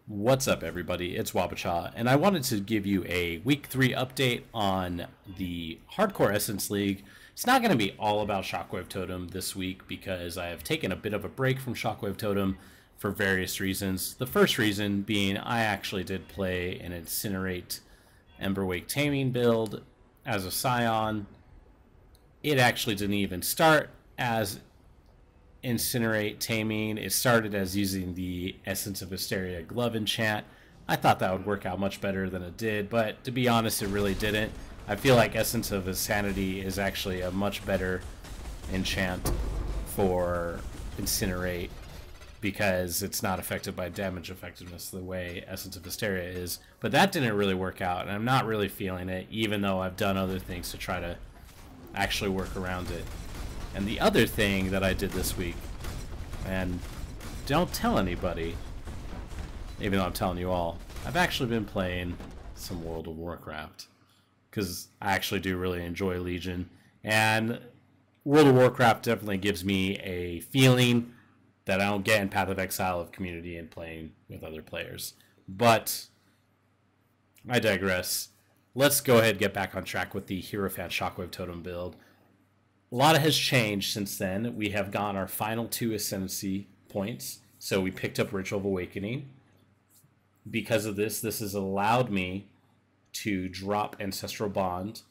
What's up, everybody? It's Wabacha, and I wanted to give you a Week 3 update on the Hardcore Essence League. It's not going to be all about Shockwave Totem this week because I have taken a bit of a break from Shockwave Totem for various reasons. The first reason being I actually did play an Incinerate Emberwake Taming build as a Scion. It actually didn't even start as Incinerate Taming. It started as using the Essence of Hysteria glove enchant. I thought that would work out much better than it did, but to be honest, it really didn't. I feel like Essence of Insanity is actually a much better enchant for Incinerate because it's not affected by damage effectiveness the way Essence of Hysteria is. But that didn't really work out, and I'm not really feeling it, even though I've done other things to try to actually work around it. And the other thing that I did this week, and don't tell anybody, even though I'm telling you all, I've actually been playing some World of Warcraft because I actually do really enjoy Legion, and World of Warcraft definitely gives me a feeling that I don't get in Path of Exile of community and playing with other players. But I digress. Let's go ahead and get back on track with the Hierophant Shockwave Totem build. A lot has changed since then. We have gotten our final 2 Ascendancy points. So we picked up Ritual of Awakening. Because of this, this has allowed me to drop Ancestral Bond.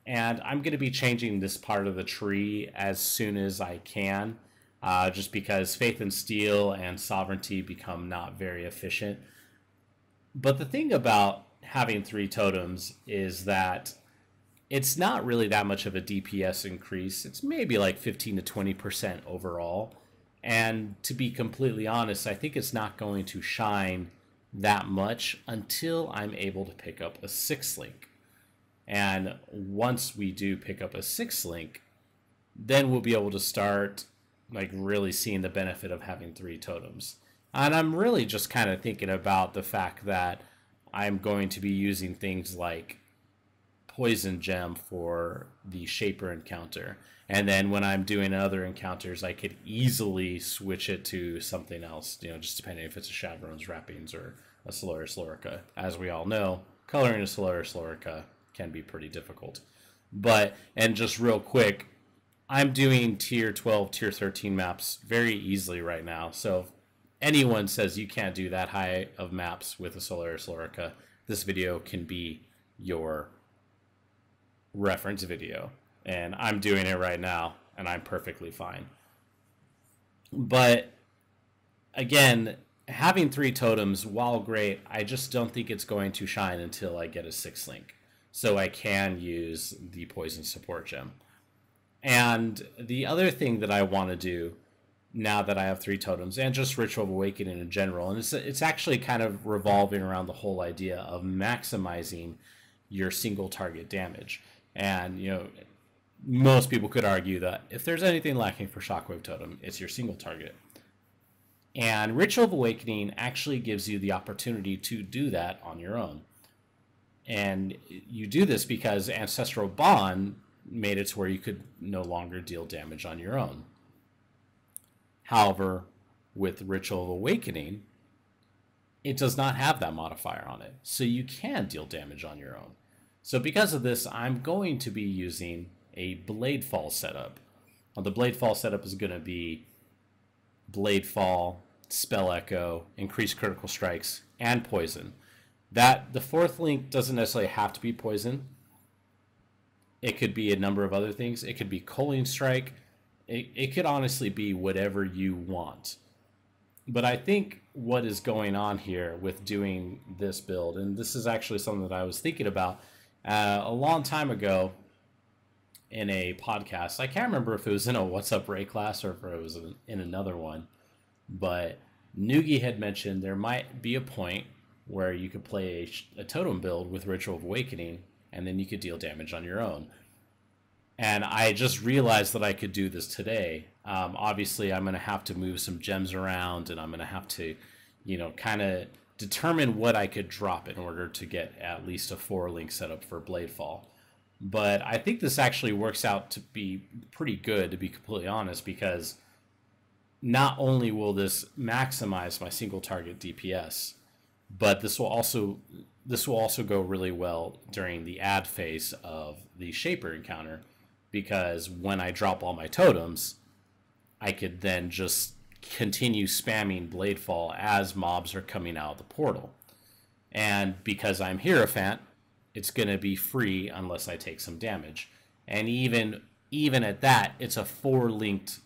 And I'm going to be changing this part of the tree as soon as I can. Just because Faith and Steel and Sovereignty become not very efficient. But the thing about having 3 totems is that it's not really that much of a DPS increase. It's maybe like 15 to 20% overall. And to be completely honest, I think it's not going to shine that much until I'm able to pick up a 6th link. And once we do pick up a 6th link, then we'll be able to start like really seeing the benefit of having 3 totems. And I'm really just kind of thinking about the fact that I'm going to be using things like Poison Gem for the Shaper encounter. And then when I'm doing other encounters, I could easily switch it to something else, just depending if it's a Shadowrune's Wrappings or a Solaris Lorica. As we all know, coloring a Solaris Lorica can be pretty difficult. And just real quick, I'm doing tier 12, tier 13 maps very easily right now. So if anyone says you can't do that high of maps with a Solaris Lorica, this video can be your reference video, and I'm doing it right now and I'm perfectly fine. But again, having 3 totems, while great, I just don't think it's going to shine until I get a 6th link, so I can use the Poison Support Gem. And the other thing that I want to do now that I have 3 totems, and just Ritual of Awakening in general, and it's actually kind of revolving around the whole idea of maximizing your single target damage. And, most people could argue that if there's anything lacking for Shockwave Totem, it's your single target. And Ritual of Awakening actually gives you the opportunity to do that on your own. And you do this because Ancestral Bond made it to where you could no longer deal damage on your own. However, with Ritual of Awakening, it does not have that modifier on it. So you can deal damage on your own. So because of this, I'm going to be using a Bladefall setup. Now, the Bladefall setup is going to be Bladefall, Spell Echo, Increased Critical Strikes, and Poison. The 4th link doesn't necessarily have to be Poison. It could be a number of other things. It could be Culling Strike. It could honestly be whatever you want. But I think what is going on here with doing this build, and this is actually something that I was thinking about a long time ago in a podcast. I can't remember if it was in a What's Up Ray class or if it was in another one. But Noogie had mentioned there might be a point where you could play a totem build with Ritual of Awakening, and then you could deal damage on your own. And I just realized that I could do this today. Obviously, I'm going to have to move some gems around, and I'm going to have to, kind of determine what I could drop in order to get at least a 4-link setup for Bladefall. But I think this actually works out to be pretty good, to be completely honest, because not only will this maximize my single target DPS, But this will also go really well during the ad phase of the Shaper encounter, because when I drop all my totems, I could then just continue spamming Bladefall as mobs are coming out of the portal. And because I'm Hierophant, it's going to be free unless I take some damage. And even at that, it's a 4-linked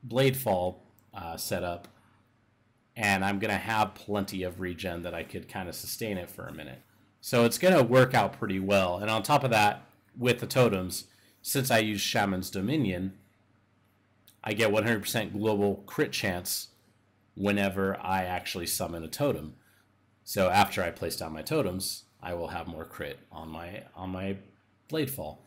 Bladefall setup, and I'm going to have plenty of regen that I could kind of sustain it for a minute. So it's going to work out pretty well. And on top of that, with the totems, since I use Shaman's Dominion, I get 100% global crit chance whenever I actually summon a totem. So after I place down my totems, I will have more crit on my Bladefall.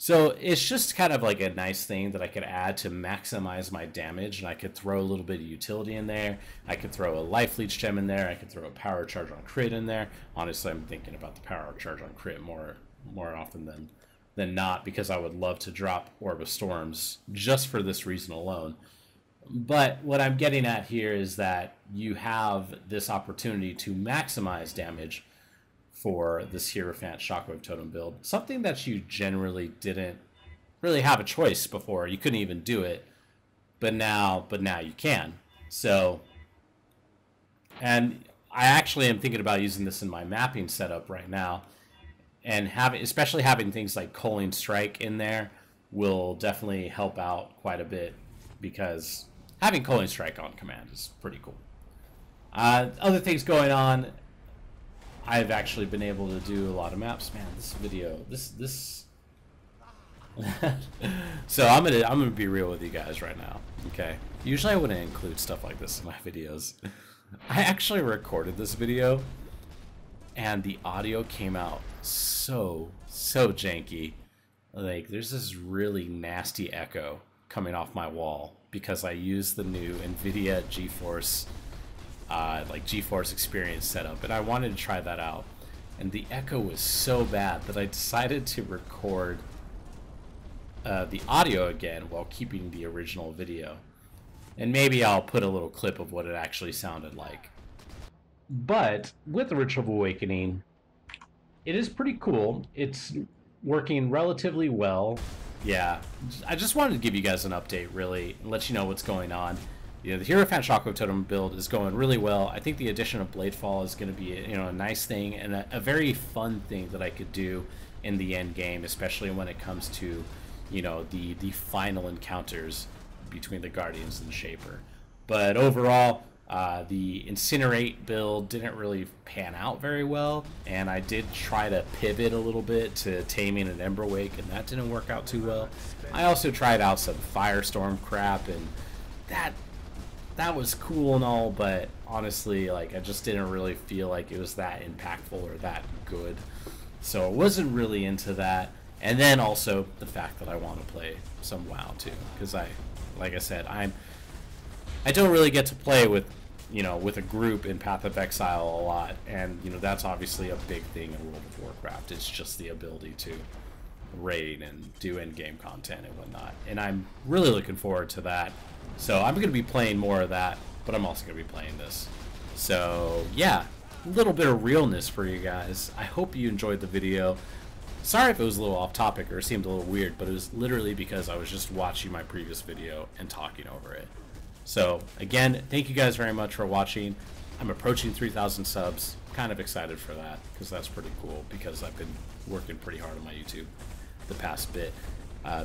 So it's just kind of like a nice thing that I could add to maximize my damage, and I could throw a little bit of utility in there. I could throw a Life Leech gem in there. I could throw a Power Charge on crit in there. Honestly, I'm thinking about the Power Charge on crit more often than not, because I would love to drop Orb of Storms just for this reason alone. But what I'm getting at here is that you have this opportunity to maximize damage for this Hierophant Shockwave Totem build, something that you generally didn't really have a choice before. You couldn't even do it, but now you can. So, and I actually am thinking about using this in my mapping setup right now, and especially having things like Culling Strike in there will definitely help out quite a bit, because having Culling Strike on command is pretty cool. Other things going on, I've actually been able to do a lot of maps. Man, this video, this. So I'm gonna be real with you guys right now. Okay. Usually I wouldn't include stuff like this in my videos. I actually recorded this video, and the audio came out so janky. Like, there's this really nasty echo coming off my wall because I used the new NVIDIA GeForce GeForce Experience setup, and I wanted to try that out, and the echo was so bad that I decided to record the audio again while keeping the original video, and maybe I'll put a little clip of what it actually sounded like. But with the Ritual of Awakening, it is pretty cool. It's working relatively well. Yeah, I just wanted to give you guys an update, really, and let you know what's going on. You know, the Hierophant Shockwave Totem build is going really well. I think the addition of Bladefall is going to be, a nice thing, and a very fun thing that I could do in the end game, especially when it comes to, the final encounters between the Guardians and the Shaper. But overall, the Incinerate build didn't really pan out very well, and I did try to pivot a little bit to Taming and Emberwake, and that didn't work out too well. I also tried out some Firestorm crap, and that was cool and all, but honestly, I just didn't really feel like it was that impactful or that good. So I wasn't really into that. And then also the fact that I want to play some WoW too, because like I said, I don't really get to play with a group in Path of Exile a lot, and that's obviously a big thing in World of Warcraft. It's just the ability to raid and do end-game content and whatnot, and I'm really looking forward to that. So I'm going to be playing more of that, but I'm also going to be playing this. So yeah, a little bit of realness for you guys. I hope you enjoyed the video. Sorry if it was a little off topic or seemed a little weird, but it was literally because I was just watching my previous video and talking over it. So again, thank you guys very much for watching. I'm approaching 3,000 subs. Kind of excited for that, because that's pretty cool, because I've been working pretty hard on my YouTube the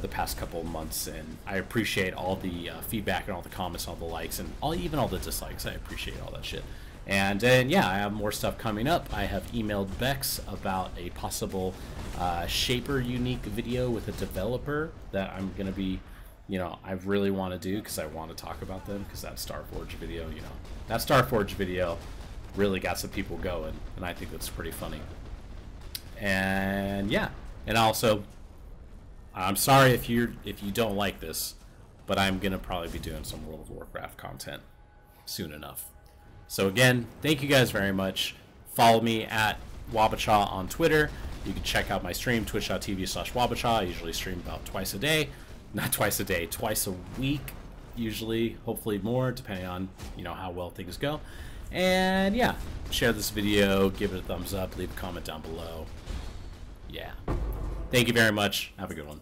past couple of months, and I appreciate all the feedback and all the comments, all the likes, and even all the dislikes. I appreciate all that shit. And yeah, I have more stuff coming up. I have emailed Bex about a possible Shaper unique video with a developer that I'm gonna be, I really want to do, because I want to talk about them, because that Starforge video, that Starforge video really got some people going, and I think that's pretty funny. And yeah, and also, I'm sorry if you don't like this, but I'm gonna probably be doing some World of Warcraft content soon enough. So again, thank you guys very much. Follow me at Wabachaw on Twitter. You can check out my stream, twitch.tv/Wabachaw. I usually stream about twice a day. Not twice a day, twice a week, usually, hopefully more, depending on, how well things go. And yeah, share this video, give it a thumbs up, leave a comment down below. Yeah. Thank you very much. Have a good one.